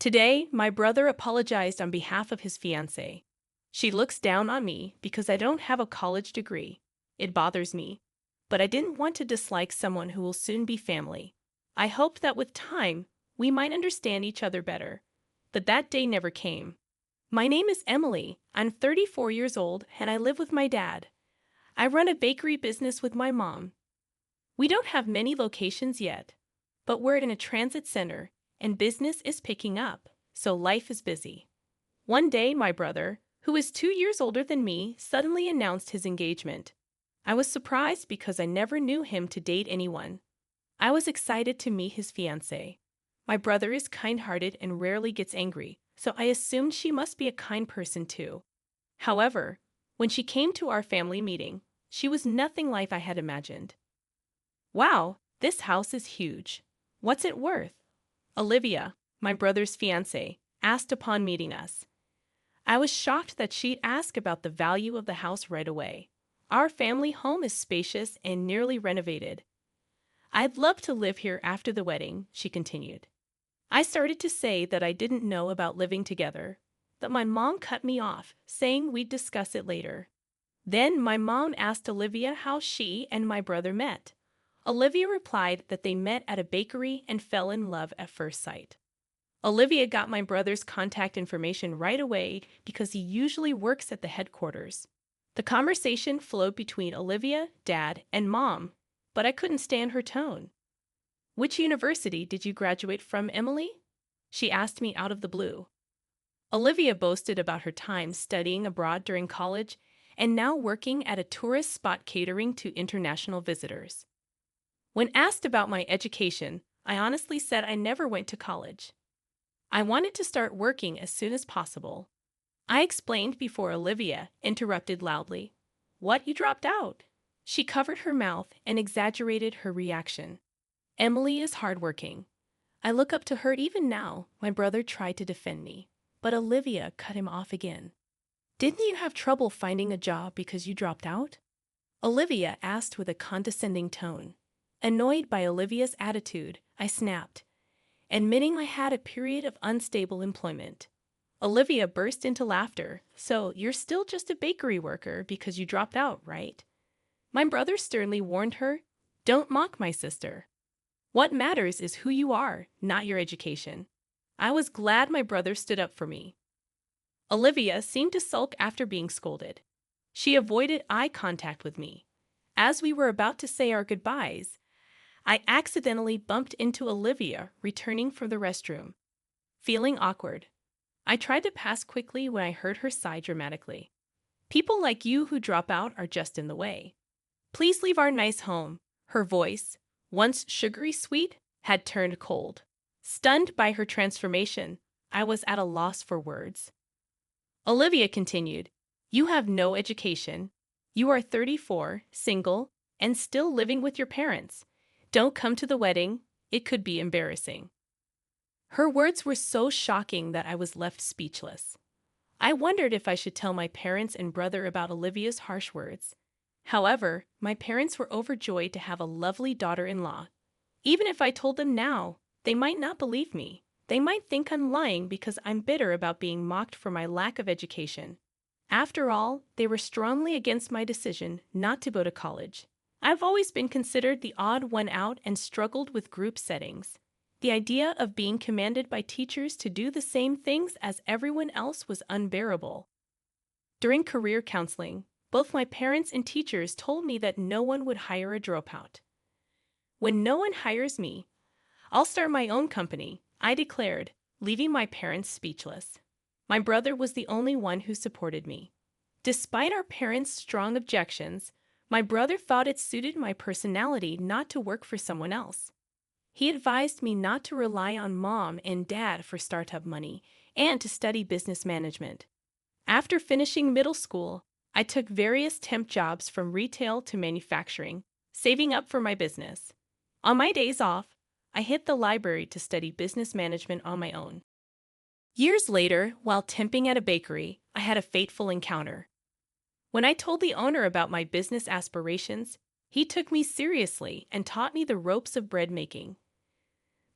Today, my brother apologized on behalf of his fiancée. She looks down on me because I don't have a college degree. It bothers me. But I didn't want to dislike someone who will soon be family. I hoped that with time, we might understand each other better. But that day never came. My name is Emily. I'm 34 years old and I live with my dad. I run a bakery business with my mom. We don't have many locations yet, but we're in a transit center and business is picking up, so life is busy. One day, my brother, who is 2 years older than me, suddenly announced his engagement. I was surprised because I never knew him to date anyone. I was excited to meet his fiancée. My brother is kind-hearted and rarely gets angry, so I assumed she must be a kind person too. However, when she came to our family meeting, she was nothing like I had imagined. Wow, this house is huge. What's it worth? Olivia, my brother's fiancée, asked upon meeting us. I was shocked that she'd ask about the value of the house right away. Our family home is spacious and nearly renovated. I'd love to live here after the wedding, she continued. I started to say that I didn't know about living together, but my mom cut me off, saying we'd discuss it later. Then my mom asked Olivia how she and my brother met. Olivia replied that they met at a bakery and fell in love at first sight. Olivia got my brother's contact information right away because he usually works at the headquarters. The conversation flowed between Olivia, Dad, and Mom, but I couldn't stand her tone. Which university did you graduate from, Emily? She asked me out of the blue. Olivia boasted about her time studying abroad during college and now working at a tourist spot catering to international visitors. When asked about my education, I honestly said I never went to college. I wanted to start working as soon as possible. I explained before Olivia interrupted loudly. What, you dropped out? She covered her mouth and exaggerated her reaction. Emily is hardworking. I look up to her even now. My brother tried to defend me, but Olivia cut him off again. Didn't you have trouble finding a job because you dropped out? Olivia asked with a condescending tone. Annoyed by Olivia's attitude, I snapped, admitting I had a period of unstable employment. Olivia burst into laughter. So, you're still just a bakery worker because you dropped out, right? My brother sternly warned her, don't mock my sister. What matters is who you are, not your education. I was glad my brother stood up for me. Olivia seemed to sulk after being scolded. She avoided eye contact with me. As we were about to say our goodbyes, I accidentally bumped into Olivia returning from the restroom. Feeling awkward, I tried to pass quickly when I heard her sigh dramatically. People like you who drop out are just in the way. Please leave our nice home. Her voice, once sugary sweet, had turned cold. Stunned by her transformation, I was at a loss for words. Olivia continued, you have no education. You are 34, single, and still living with your parents. Don't come to the wedding, it could be embarrassing. Her words were so shocking that I was left speechless. I wondered if I should tell my parents and brother about Olivia's harsh words. However, my parents were overjoyed to have a lovely daughter-in-law. Even if I told them now, they might not believe me. They might think I'm lying because I'm bitter about being mocked for my lack of education. After all, they were strongly against my decision not to go to college. I've always been considered the odd one out and struggled with group settings. The idea of being commanded by teachers to do the same things as everyone else was unbearable. During career counseling, both my parents and teachers told me that no one would hire a dropout. When no one hires me, I'll start my own company, I declared, leaving my parents speechless. My brother was the only one who supported me. Despite our parents' strong objections, my brother thought it suited my personality not to work for someone else. He advised me not to rely on Mom and Dad for startup money and to study business management. After finishing middle school, I took various temp jobs from retail to manufacturing, saving up for my business. On my days off, I hit the library to study business management on my own. Years later, while temping at a bakery, I had a fateful encounter. When I told the owner about my business aspirations, he took me seriously and taught me the ropes of bread making.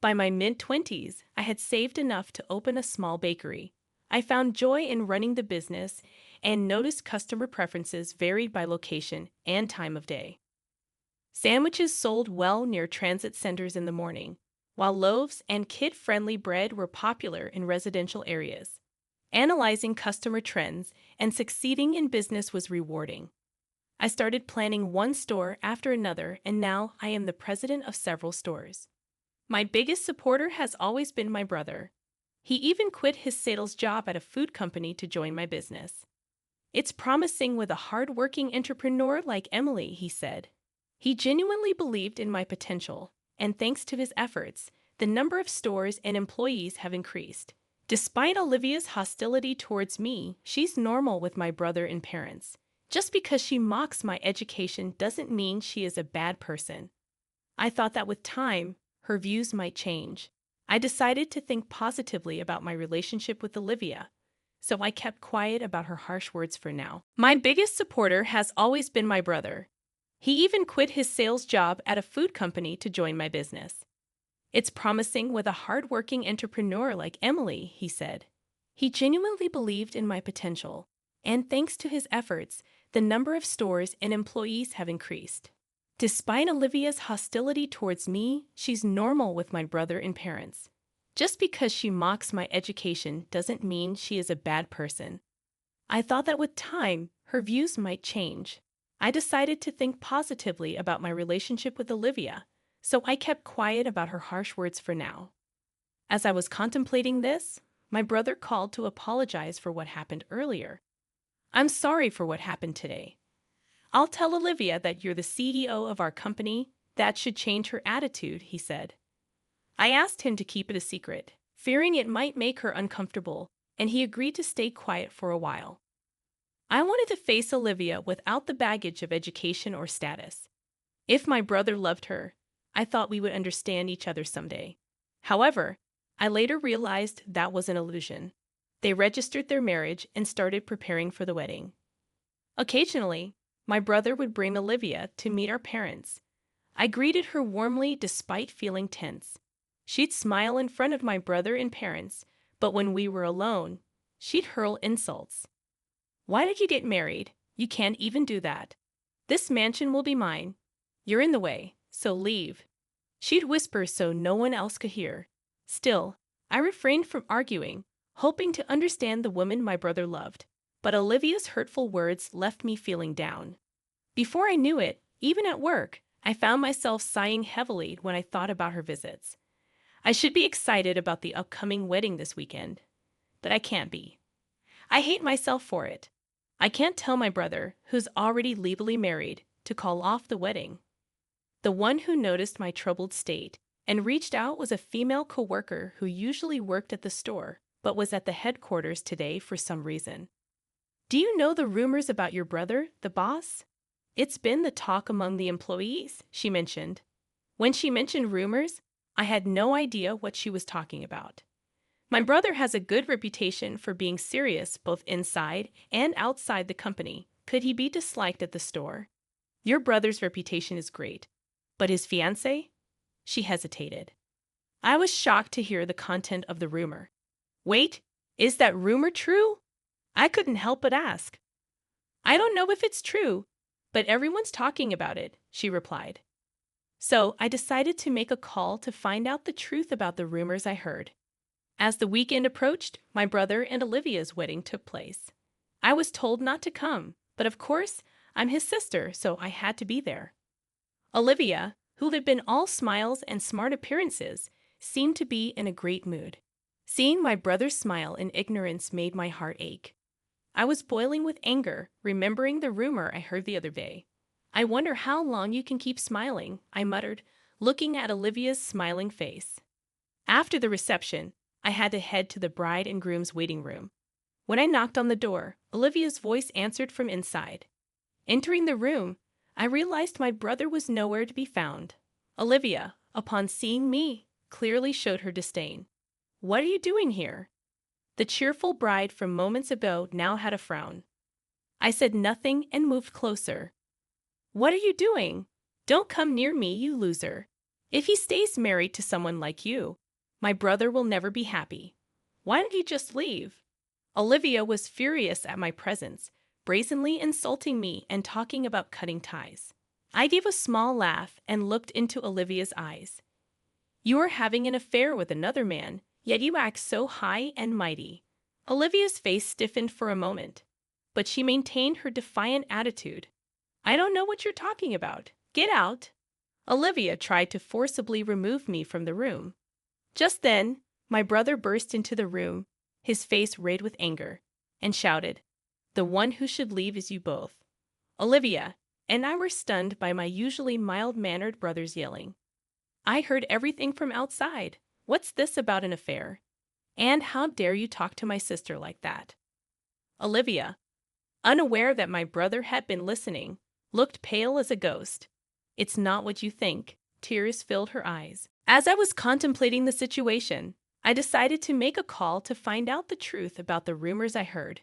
By my mid-20s, I had saved enough to open a small bakery. I found joy in running the business and noticed customer preferences varied by location and time of day. Sandwiches sold well near transit centers in the morning, while loaves and kid-friendly bread were popular in residential areas. Analyzing customer trends and succeeding in business was rewarding. I started planning one store after another, and now I am the president of several stores. My biggest supporter has always been my brother. He even quit his sales job at a food company to join my business. It's promising with a hard-working entrepreneur like Emily, he said. He genuinely believed in my potential, and thanks to his efforts, the number of stores and employees have increased. Despite Olivia's hostility towards me, she's normal with my brother and parents. Just because she mocks my education doesn't mean she is a bad person. I thought that with time, her views might change. I decided to think positively about my relationship with Olivia, so I kept quiet about her harsh words for now. My biggest supporter has always been my brother. He even quit his sales job at a food company to join my business. It's promising with a hard-working entrepreneur like Emily, he said. He genuinely believed in my potential, and thanks to his efforts, the number of stores and employees have increased. Despite Olivia's hostility towards me, she's normal with my brother and parents. Just because she mocks my education doesn't mean she is a bad person. I thought that with time, her views might change. I decided to think positively about my relationship with Olivia, so I kept quiet about her harsh words for now. As I was contemplating this, my brother called to apologize for what happened earlier. I'm sorry for what happened today. I'll tell Olivia that you're the CEO of our company. That should change her attitude, he said. I asked him to keep it a secret, fearing it might make her uncomfortable, and he agreed to stay quiet for a while. I wanted to face Olivia without the baggage of education or status. If my brother loved her, I thought we would understand each other someday. However, I later realized that was an illusion. They registered their marriage and started preparing for the wedding. Occasionally, my brother would bring Olivia to meet our parents. I greeted her warmly despite feeling tense. She'd smile in front of my brother and parents, but when we were alone, she'd hurl insults. Why did you get married? You can't even do that. This mansion will be mine. You're in the way, so leave. She'd whisper so no one else could hear. Still, I refrained from arguing, hoping to understand the woman my brother loved. But Olivia's hurtful words left me feeling down. Before I knew it, even at work, I found myself sighing heavily when I thought about her visits. I should be excited about the upcoming wedding this weekend, but I can't be. I hate myself for it. I can't tell my brother, who's already legally married, to call off the wedding. The one who noticed my troubled state and reached out was a female coworker who usually worked at the store, but was at the headquarters today for some reason. Do you know the rumors about your brother, the boss? It's been the talk among the employees, she mentioned. When she mentioned rumors, I had no idea what she was talking about. My brother has a good reputation for being serious both inside and outside the company. Could he be disliked at the store? Your brother's reputation is great, but his fiancée? She hesitated. I was shocked to hear the content of the rumor. Wait, is that rumor true? I couldn't help but ask. I don't know if it's true, but everyone's talking about it, she replied. So I decided to make a call to find out the truth about the rumors I heard. As the weekend approached, my brother and Olivia's wedding took place. I was told not to come, but of course, I'm his sister, so I had to be there. Olivia, who had been all smiles and smart appearances, seemed to be in a great mood. Seeing my brother's smile in ignorance made my heart ache. I was boiling with anger, remembering the rumor I heard the other day. I wonder how long you can keep smiling, I muttered, looking at Olivia's smiling face. After the reception, I had to head to the bride and groom's waiting room. When I knocked on the door, Olivia's voice answered from inside. Entering the room, I realized my brother was nowhere to be found. Olivia, upon seeing me, clearly showed her disdain. What are you doing here? The cheerful bride from moments ago now had a frown. I said nothing and moved closer. What are you doing? Don't come near me, you loser. If he stays married to someone like you, my brother will never be happy. Why don't you just leave? Olivia was furious at my presence, brazenly insulting me and talking about cutting ties. I gave a small laugh and looked into Olivia's eyes. You are having an affair with another man, yet you act so high and mighty. Olivia's face stiffened for a moment, but she maintained her defiant attitude. I don't know what you're talking about. Get out. Olivia tried to forcibly remove me from the room. Just then, my brother burst into the room, his face red with anger, and shouted, "The one who should leave is you both." Olivia and I were stunned by my usually mild-mannered brother's yelling. I heard everything from outside. What's this about an affair? And how dare you talk to my sister like that? Olivia, unaware that my brother had been listening, looked pale as a ghost. It's not what you think. Tears filled her eyes. As I was contemplating the situation, I decided to make a call to find out the truth about the rumors I heard.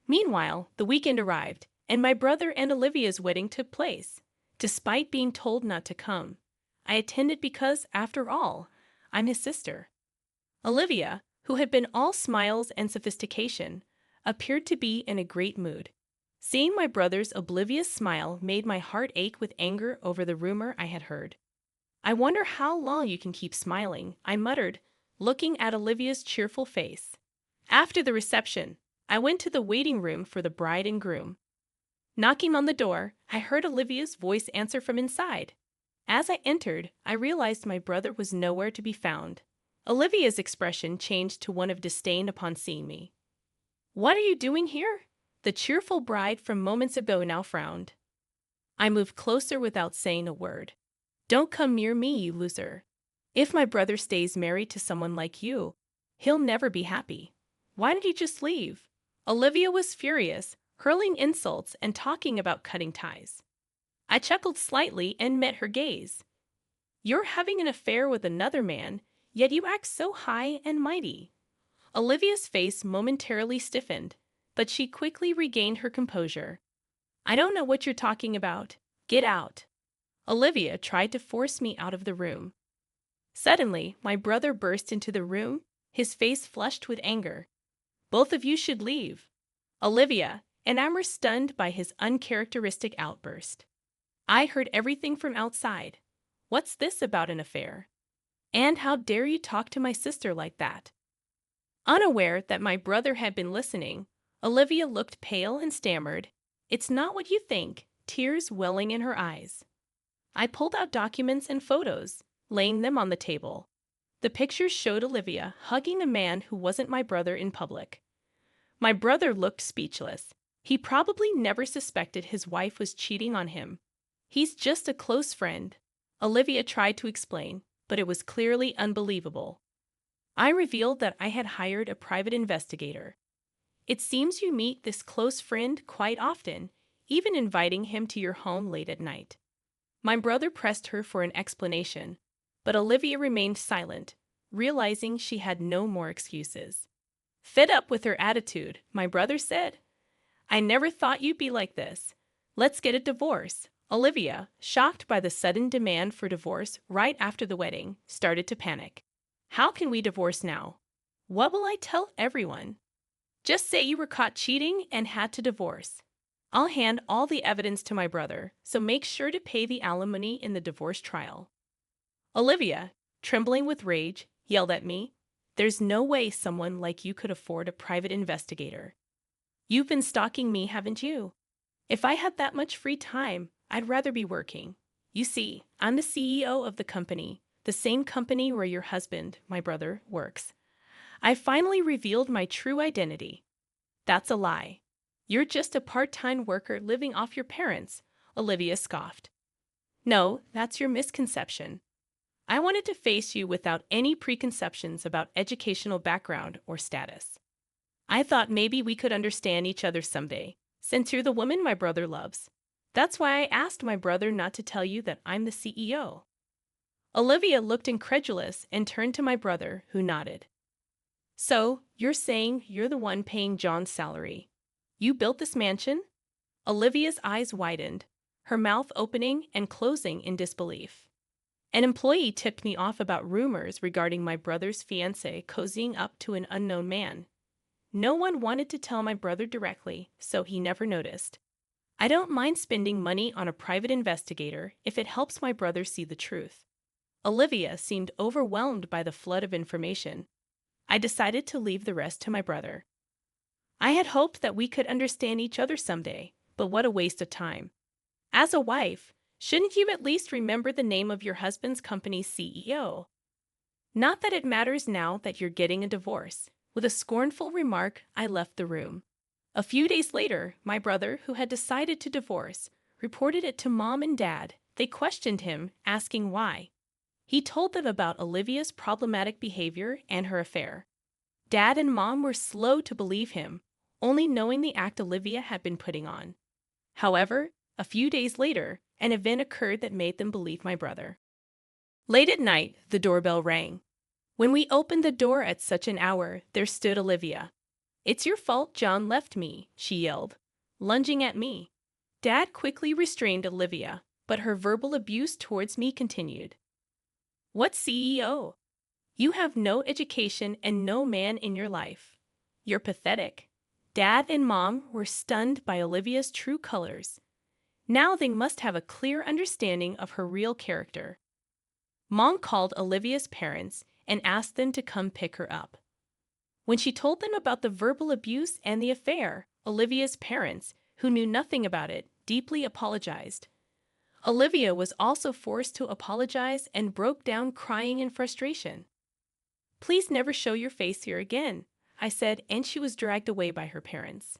Meanwhile, the weekend arrived, and my brother and Olivia's wedding took place. Despite being told not to come, I attended because, after all, I'm his sister. Olivia, who had been all smiles and sophistication, appeared to be in a great mood. Seeing my brother's oblivious smile made my heart ache with anger over the rumor I had heard. I wonder how long you can keep smiling, I muttered, looking at Olivia's cheerful face. After the reception, I went to the waiting room for the bride and groom. Knocking on the door, I heard Olivia's voice answer from inside. As I entered, I realized my brother was nowhere to be found. Olivia's expression changed to one of disdain upon seeing me. "What are you doing here?" The cheerful bride from moments ago now frowned. I moved closer without saying a word. "Don't come near me, you loser. If my brother stays married to someone like you, he'll never be happy. Why don't you just leave?" Olivia was furious, hurling insults and talking about cutting ties. I chuckled slightly and met her gaze. "You're having an affair with another man, yet you act so high and mighty." Olivia's face momentarily stiffened, but she quickly regained her composure. "I don't know what you're talking about. Get out." Olivia tried to force me out of the room. Suddenly, my brother burst into the room, his face flushed with anger. "Both of you should leave." Olivia and I were stunned by his uncharacteristic outburst. I heard everything from outside. What's this about an affair? And how dare you talk to my sister like that? Unaware that my brother had been listening, Olivia looked pale and stammered, "It's not what you think," tears welling in her eyes. I pulled out documents and photos, laying them on the table. The pictures showed Olivia hugging a man who wasn't my brother in public. My brother looked speechless. He probably never suspected his wife was cheating on him. "He's just a close friend," Olivia tried to explain, but it was clearly unbelievable. I revealed that I had hired a private investigator. "It seems you meet this close friend quite often, even inviting him to your home late at night." My brother pressed her for an explanation, but Olivia remained silent, realizing she had no more excuses. Fed up with her attitude, my brother said, "I never thought you'd be like this. Let's get a divorce." Olivia, shocked by the sudden demand for divorce right after the wedding, started to panic. "How can we divorce now? What will I tell everyone?" "Just say you were caught cheating and had to divorce. I'll hand all the evidence to my brother, so make sure to pay the alimony in the divorce trial." Olivia, trembling with rage, yelled at me, "There's no way someone like you could afford a private investigator. You've been stalking me, haven't you? If I had that much free time, I'd rather be working. You see, I'm the CEO of the company, the same company where your husband, my brother, works. I finally revealed my true identity." "That's a lie. You're just a part-time worker living off your parents," Olivia scoffed. "No, that's your misconception. I wanted to face you without any preconceptions about educational background or status. I thought maybe we could understand each other someday, since you're the woman my brother loves. That's why I asked my brother not to tell you that I'm the CEO." Olivia looked incredulous and turned to my brother, who nodded. "So, you're saying you're the one paying John's salary? You built this mansion?" Olivia's eyes widened, her mouth opening and closing in disbelief. An employee tipped me off about rumors regarding my brother's fiancé cozying up to an unknown man. No one wanted to tell my brother directly, so he never noticed. I don't mind spending money on a private investigator if it helps my brother see the truth. Olivia seemed overwhelmed by the flood of information. I decided to leave the rest to my brother. I had hoped that we could understand each other someday, but what a waste of time. As a wife, shouldn't you at least remember the name of your husband's company's CEO? Not that it matters now that you're getting a divorce. With a scornful remark, I left the room. A few days later, my brother, who had decided to divorce, reported it to Mom and Dad. They questioned him, asking why. He told them about Olivia's problematic behavior and her affair. Dad and Mom were slow to believe him, only knowing the act Olivia had been putting on. However, a few days later, an event occurred that made them believe my brother. Late at night, the doorbell rang. When we opened the door at such an hour, there stood Olivia. "It's your fault John left me," she yelled, lunging at me. Dad quickly restrained Olivia, but her verbal abuse towards me continued. "What CEO? You have no education and no man in your life. You're pathetic." Dad and Mom were stunned by Olivia's true colors. Now they must have a clear understanding of her real character. Mom called Olivia's parents and asked them to come pick her up. When she told them about the verbal abuse and the affair, Olivia's parents, who knew nothing about it, deeply apologized. Olivia was also forced to apologize and broke down crying in frustration. "Please never show your face here again," I said, and she was dragged away by her parents.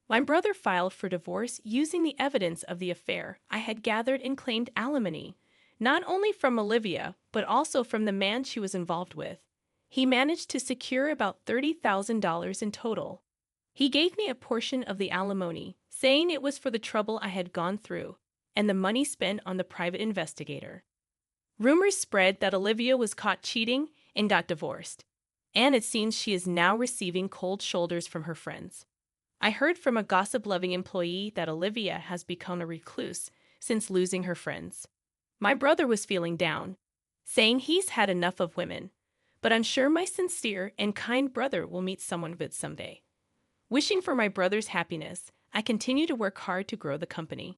My brother filed for divorce using the evidence of the affair I had gathered and claimed alimony, not only from Olivia, but also from the man she was involved with. He managed to secure about $30,000 in total. He gave me a portion of the alimony, saying it was for the trouble I had gone through, and the money spent on the private investigator. Rumors spread that Olivia was caught cheating and got divorced, and it seems she is now receiving cold shoulders from her friends. I heard from a gossip-loving employee that Olivia has become a recluse since losing her friends. My brother was feeling down, saying he's had enough of women, but I'm sure my sincere and kind brother will meet someone good someday. Wishing for my brother's happiness, I continue to work hard to grow the company.